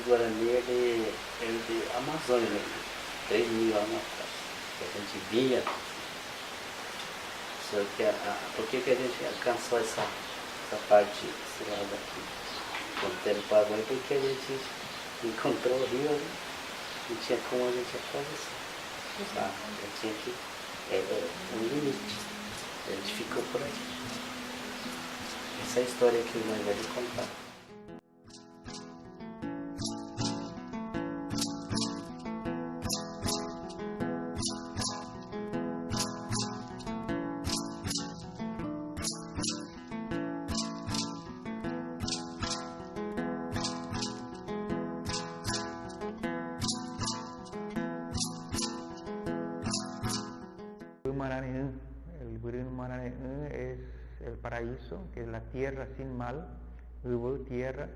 Guarani, ele de Amazônia, né? 3.000 anos atrás. A gente vinha, só que por que a gente alcançou essa parte, esse lado aqui, fronteira do Paraguai? Porque a gente encontrou o rio, né? Não tinha como a gente atravessar, sabe? Eu tinha que, um limite, a gente ficou por aqui. Essa é a história que o mais velho contar. Marañón, el Burino Marañón es el paraíso, que es la tierra sin mal, hubo tierra,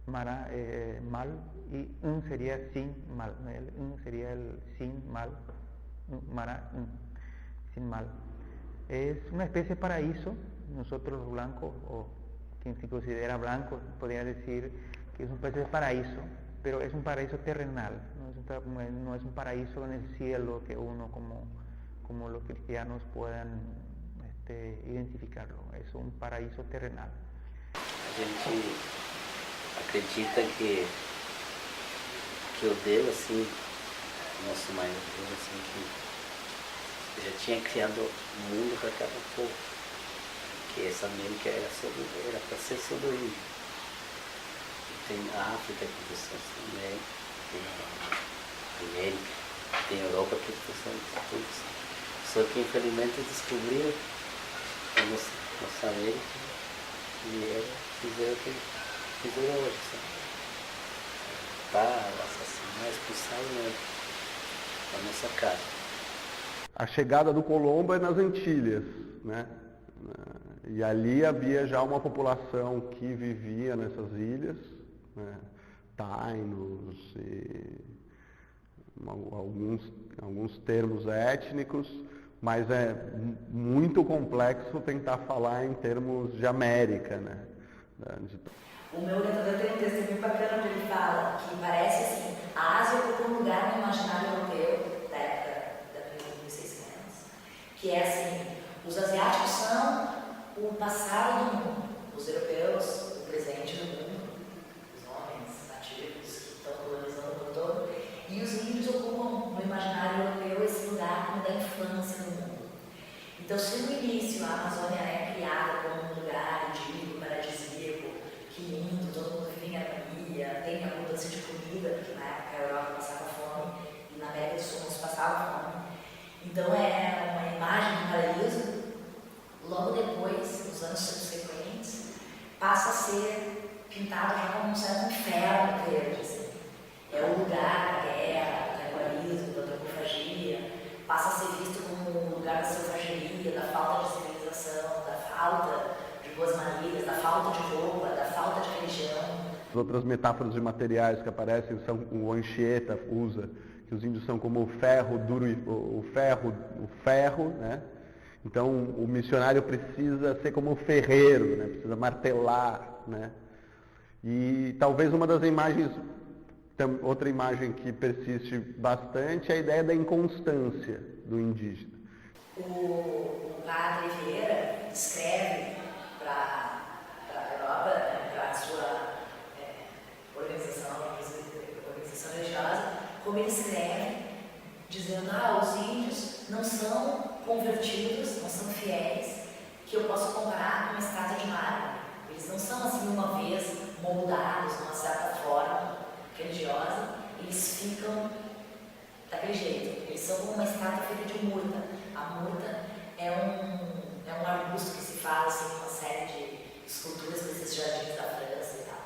mal, y un sería sin mal, el un sería el sin mal, Marañón, sin mal. Es una especie de paraíso, nosotros los blancos, o quien se considera blanco, podría decir que es una especie de paraíso, pero es un paraíso terrenal, no es un paraíso en el cielo que uno como los cristianos puedan identificarlo. Es un paraíso terrenal. A gente acredita que o Deus, assim, nosso maior Deus, assim, que já tinha criado o mundo para cada povo. Que essa América era para ser sobre o índio. Tem a África que vocês também, tem a América, tem a Europa que são todos. Só que infelizmente descobriram a nossa América e fizeram o que fizeram hoje, sabe? Matar, assassinar, expulsar da nossa casa. A chegada do Colombo é nas Antilhas, né? E ali havia já uma população que vivia nessas ilhas, né? Tainos e alguns termos étnicos, mas é muito complexo tentar falar em termos de América, né? O meu orientador tem um texto bem bacana onde ele fala que parece assim, a Ásia ocupa um lugar no imaginário europeu da época da 1600, que é assim, os asiáticos são o passado do mundo, os europeus o presente do mundo, os homens nativos que estão colonizando o mundo todo, e os índios ocupam no imaginário europeu esse lugar como da infância no mundo. Então, se no início a Amazônia é criada como um lugar idílico, paradisíaco, que lindo, todo mundo vive em harmonia, tem abundância de comida, porque na época a Europa passava fome e na América do Sul não se passava fome. Então, é uma imagem do paraíso. Logo depois, nos anos subsequentes, passa a ser pintado já como um certo inferno verde, assim. É o lugar da guerra, do canibalismo, da antropofagia, passa a ser visto como um lugar da selvageria, da falta de civilização, da falta de boas maneiras, da falta de roupa, da falta de religião. Outras metáforas de materiais que aparecem são o Anchieta usa, que os índios são como o ferro duro, o ferro, né? Então o missionário precisa ser como o ferreiro, né? Precisa martelar, né? E talvez uma das imagens, outra imagem que persiste bastante é a ideia da inconstância do indígena. O padre Vieira escreve para a Europa, para a sua organização religiosa, como ele escreve, dizendo, os índios não são convertidos, não são fiéis, que eu posso comparar com uma estátua de mármore. Eles não são assim uma vez moldados de uma certa forma religiosa, eles ficam daquele jeito. Eles são como uma estátua feita de murta. A murta é um arbusto que se faz assim, uma série de esculturas com esses jardins da França e tal.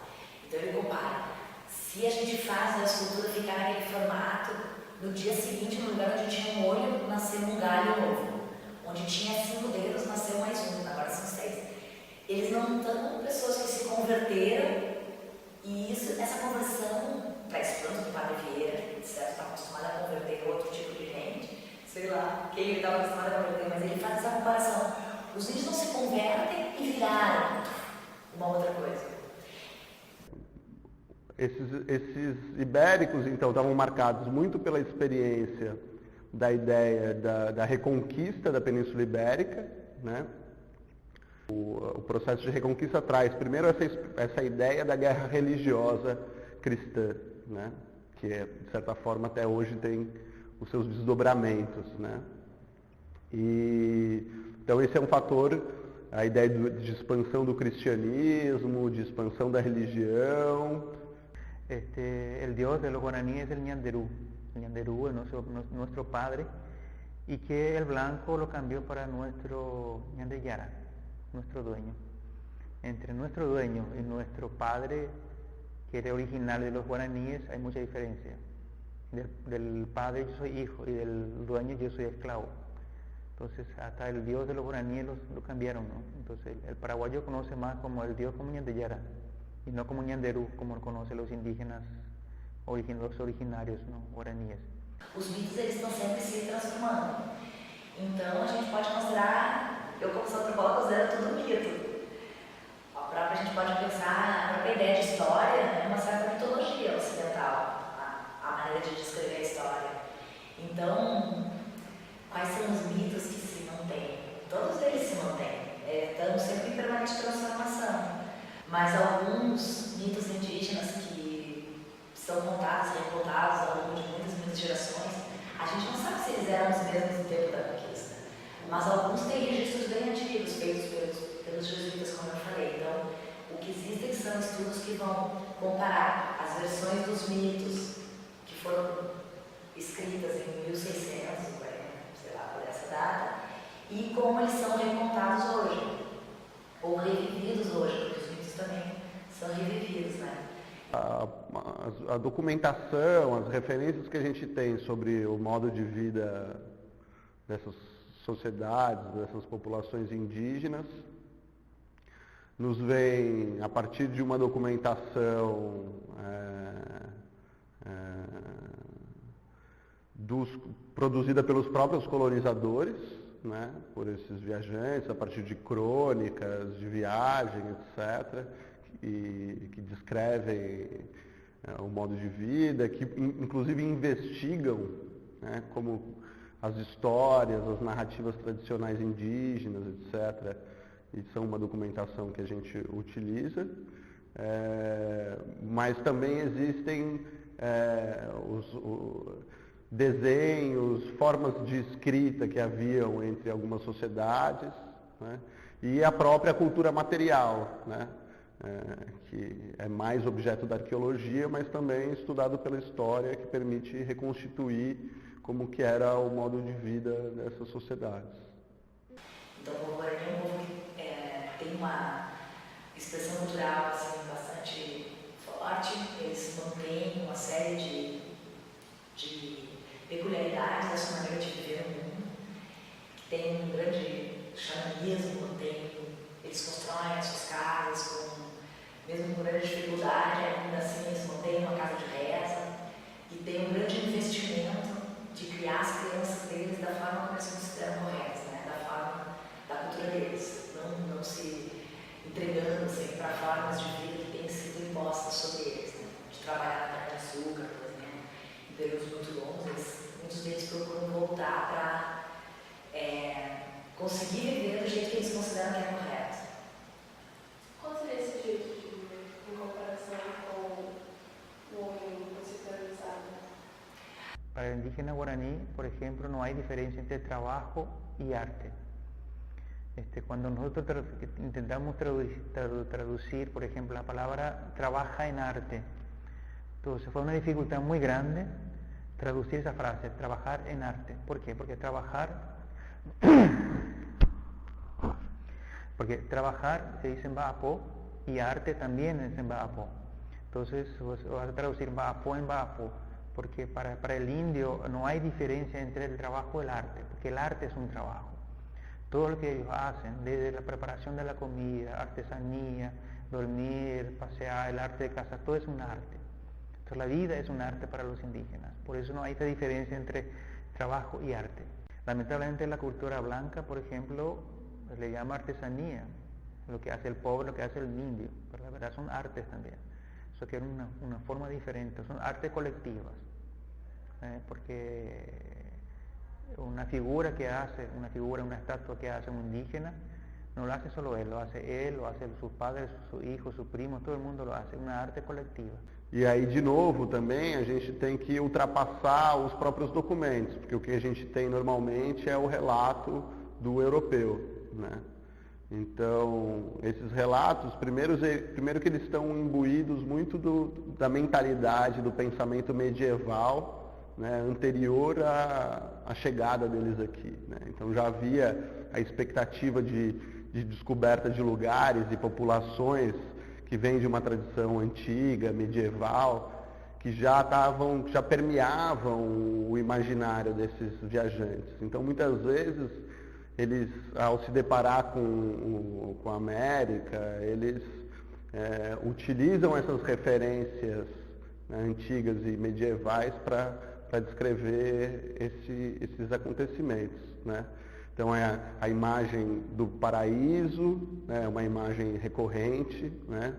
Então ele compara. Se a gente faz a escultura ficar naquele formato, no dia seguinte, no lugar onde tinha um olho, nasceu um galho novo. Onde tinha 5 dedos, nasceu mais um, agora são 6. Eles não são pessoas que se converteram, e essa conversão, para espanto do Padre Vieira, que certo, está acostumado a converter outro tipo de gente, sei lá, quem ele estava acostumado a converter, mas ele faz essa comparação. Os índios não se convertem e viraram uma outra coisa. Esses ibéricos, então, estavam marcados muito pela experiência da ideia da reconquista da Península Ibérica, né? O processo de reconquista traz primeiro essa ideia da guerra religiosa cristã, né? Que de certa forma até hoje tem os seus desdobramentos, né? Então esse é um fator, a ideia de expansão do cristianismo, de expansão da religião. El dios de los guaraníes es el Ñanderú. El Ñanderú es nuestro padre, y que el blanco lo cambió para nuestro Ñandeyara, nuestro dueño. Entre nuestro dueño y nuestro padre, que era original de los guaraníes, hay mucha diferencia. Del padre yo soy hijo y del dueño yo soy esclavo. Entonces hasta el dios de los guaraníes lo cambiaron, ¿no? Entonces el paraguayo conoce más como el dios como Ñandeyara y no como Ñanderú, como lo conocen los indígenas, los originarios, ¿no? Guaraníes. Os mitos eles estão sempre se transformando. Então a gente pode considerar, eu como sou antropóloga considero tudo mito. A gente pode pensar, a própria ideia de história é uma certa mitologia ocidental, a maneira de descrever a história. Então, quais são os mitos que se mantêm? Todos eles se mantêm, estão sempre em permanente transformação. Mas alguns mitos indígenas que são contados e recontados ao longo de muitas gerações, a gente não sabe se eles eram os mesmos no tempo da conquista. Mas alguns têm registros bem antigos, feitos pelos jesuítas, como eu falei. Então, o que existem são estudos que vão comparar as versões dos mitos que foram escritas em 1600, sei lá, por essa data, e como eles são recontados hoje, ou revividos hoje, porque os mitos também são revividos, né? A documentação, as referências que a gente tem sobre o modo de vida dessas sociedades, dessas populações indígenas, nos vem a partir de uma documentação produzida pelos próprios colonizadores, né, por esses viajantes, a partir de crônicas de viagem, etc., que descrevem o modo de vida, que inclusive investigam, né, como as histórias, as narrativas tradicionais indígenas, etc., e são uma documentação que a gente utiliza, mas também existem os desenhos, formas de escrita que haviam entre algumas sociedades, né, e a própria cultura material, né, que é mais objeto da arqueologia, mas também estudado pela história, que permite reconstituir como que era o modo de vida dessas sociedades. Então, o Guarani é um povo que tem uma expressão cultural assim, bastante forte, eles mantêm uma série de peculiaridades da sua maneira de viver no mundo, que tem um grande xamanismo, eles constroem as suas casas mesmo com grande dificuldade, ainda assim eles mantêm uma casa de reza e tem um grande investimento de criar as crianças deles da forma como eles consideram corretas, né? Da forma da cultura deles, não se entregando sempre para formas de vida que têm sido impostas sobre eles, né? De trabalhar na cana-de-açúcar, por exemplo, em períodos muito longos, muitos deles procuram voltar para conseguir viver do jeito que eles consideram que é correto. Qual seria esse jeito de viver em comparação com o homem conceptualizado? Para el indígena guaraní, por ejemplo, no hay diferencia entre trabajo y arte. Cuando nosotros intentamos traducir, por ejemplo, la palabra trabaja en arte, entonces fue una dificultad muy grande traducir esa frase, trabajar en arte. ¿Por qué? Porque trabajar se dice en Baapo y arte también es en Baapo. Entonces vas a traducir Baapo en Baapo, porque para el indio no hay diferencia entre el trabajo y el arte, porque el arte es un trabajo. Todo lo que ellos hacen, desde la preparación de la comida, artesanía, dormir, pasear, el arte de casa, todo es un arte. Entonces la vida es un arte para los indígenas, por eso no hay esta diferencia entre trabajo y arte. Lamentablemente la cultura blanca, por ejemplo, le llama artesanía, lo que hace el pobre, lo que hace el indio, pero la verdad son artes también. só que era una forma diferente, son artes colectivas, porque una figura, una estatua que hace un indígena, no lo hace solo él, lo hace sus padres, sus hijos, sus primos, todo el mundo lo hace, una arte coletiva. E aí, de novo, também a gente tem que ultrapassar os próprios documentos, porque o que a gente tem normalmente é o relato do europeu, né? Então, esses relatos, primeiro que eles estão imbuídos muito da mentalidade, do pensamento medieval, né, anterior à chegada deles aqui, né? Então já havia a expectativa de descoberta de lugares e populações que vêm de uma tradição antiga, medieval, que já permeavam o imaginário desses viajantes. Então, muitas vezes, eles, ao se deparar com a América, eles utilizam essas referências, né, antigas e medievais para descrever esses acontecimentos, né? Então é a imagem do paraíso, né, uma imagem recorrente, né,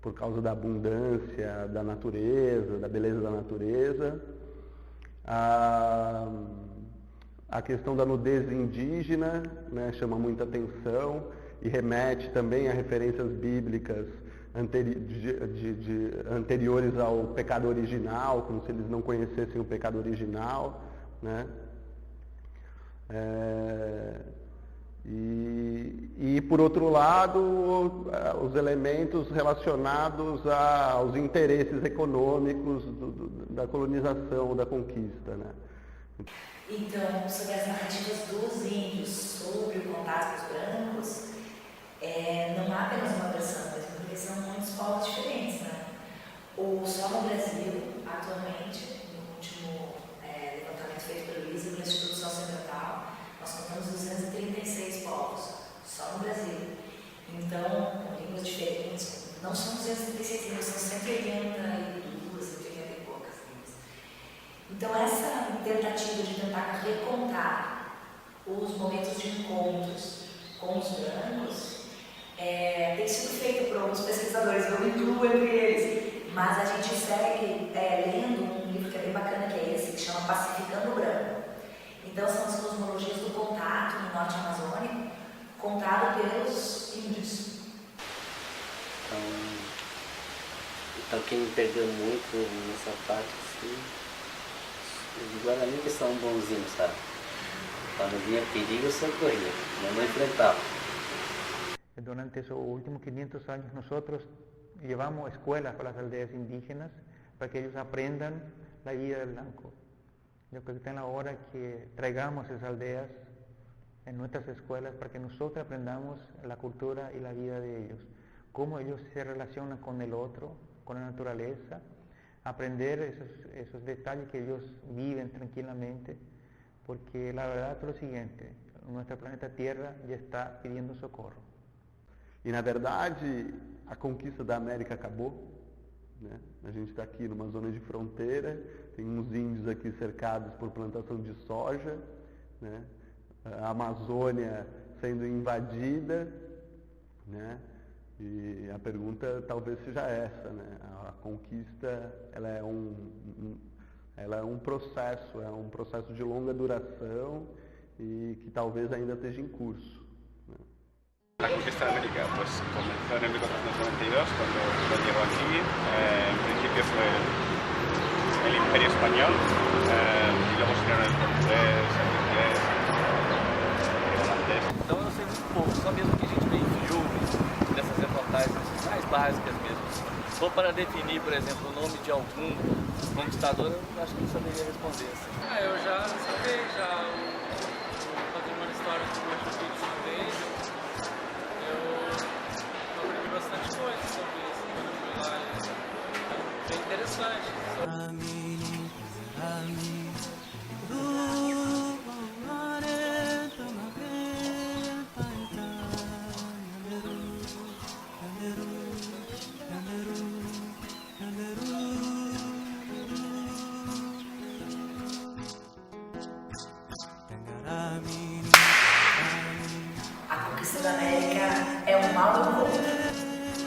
por causa da abundância da natureza, da beleza da natureza. A questão da nudez indígena, né, chama muita atenção e remete também a referências bíblicas anteriores ao pecado original, como se eles não conhecessem o pecado original, né? E por outro lado, os elementos relacionados aos interesses econômicos da colonização, da conquista, né? Então, sobre as narrativas dos índios sobre o contato com os brancos, não há apenas uma versão, mas porque são muitos povos diferentes, né? Só no Brasil, atualmente, no último levantamento feito pelo ISA, pelo Instituto Socioambiental, nós contamos 236 povos, só no Brasil. Então, com línguas diferentes, não são 236 línguas, são 182, 180 e poucas línguas. Então, essa tentativa de tentar recontar os momentos de encontros com os brancos tem sido feita por alguns pesquisadores, eu me incluo entre eles, mas a gente segue lendo um livro que é bem bacana, que é esse, que chama Pacificando o Branco. Então, são as cosmologias do contato no norte amazônico, contado pelos índios. Então quem me perdeu muito nessa parte, assim, os Guarani que são bonzinhos, sabe? Quando vinha perigo, eu socorria, mas não enfrentava. Durante esos últimos 500 años nosotros llevamos escuelas para las aldeas indígenas para que ellos aprendan la vida del blanco. Yo creo que está en la hora que traigamos esas aldeas en nuestras escuelas para que nosotros aprendamos la cultura y la vida de ellos, cómo ellos se relacionan con el otro, con la naturaleza, aprender esos detalles que ellos viven tranquilamente, porque la verdad es lo siguiente, nuestro planeta Tierra ya está pidiendo socorro. E na verdade, a conquista da América acabou, né? A gente está aqui numa zona de fronteira, tem uns índios aqui cercados por plantação de soja, né? A Amazônia sendo invadida, né? E a pergunta talvez seja essa, né? A conquista, ela é um processo de longa duração e que talvez ainda esteja em curso. La conquista de América pues comenzó en 1492 cuando llegó aquí. En principio fue el Imperio Español y luego se crearon el portugués, el inglés, el holandés. Então eu não sei muito pouco, só mesmo que a gente vê em filmes, dessas reportagens mais básicas mesmo. Se for para definir, por exemplo, o nome de algum conquistador, eu acho que não saberia responder. Eu já sabia, o patrimônio histórico do Machu Picchu uma vez. Eu aprendi bastante coisa sobre isso quando eu fui lá. É bem interessante.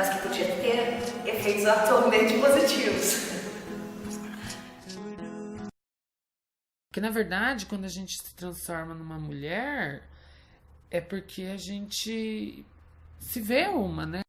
mas que podia ter efeitos atualmente positivos. Porque, na verdade, quando a gente se transforma numa mulher, é porque a gente se vê uma, né?